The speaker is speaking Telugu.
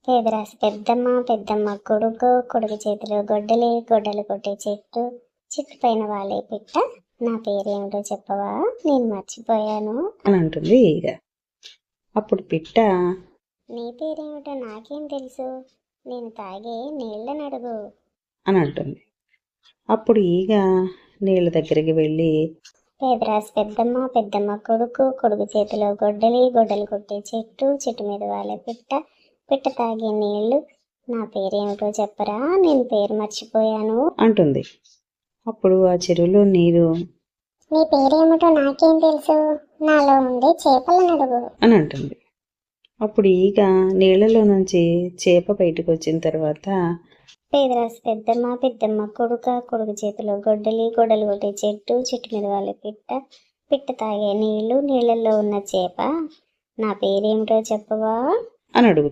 పేదరాశి పెద్దమ్మ పెద్దమ్మ కొడుకు కొడుకు చేతిలో గొడ్డలి గొడ్డలు కొట్టే చెట్టు చెట్టు పైన వాలే పిట్ట నా పేరేమిటో చెప్పవా, నేను మర్చిపోయాను అని అంటుంది ఈగ. అప్పుడు పిట్ట, నీ పేరేమిటో నాకేం తెలుసు, నేను తాగే నీళ్ళని అడుగు అని అంటుంది. అప్పుడు ఈగ నీళ్ళ దగ్గరికి వెళ్ళి, పేదరాశి పెద్దమ్మ పెద్దమ్మ కొడుకు కొడుకు చేతిలో గొడ్డలి గొడ్డలు కొట్టే చెట్టు చెట్టు మీద వాలే పిట్ట పిట్ట తాగే నీళ్లు నా పేరేమిటో చెప్పరా, నేను పేరు మర్చిపోయాను అంటుంది. అప్పుడు ఆ చెరువులో నీరు, నీ పేరేమిటో నాకేం తెలుసు, నాలో ఉండే చేపలను అడుగు అని అంటుంది. అప్పుడు ఈగ నీళ్లలో నుంచి చేప బయటకు వచ్చిన తర్వాత, పేదరాశి పెద్దమ్మ పెద్దమ్మ కొడుకు చేతిలో గొడ్డలి గొడ్డలు కొట్టే చెట్టు చెట్టు మీద వాళ్ళ పిట్ట పిట్ట తాగే నీళ్లలో ఉన్న చేప నా పేరేమిటో చెప్పవా అని అడుగుతుంది.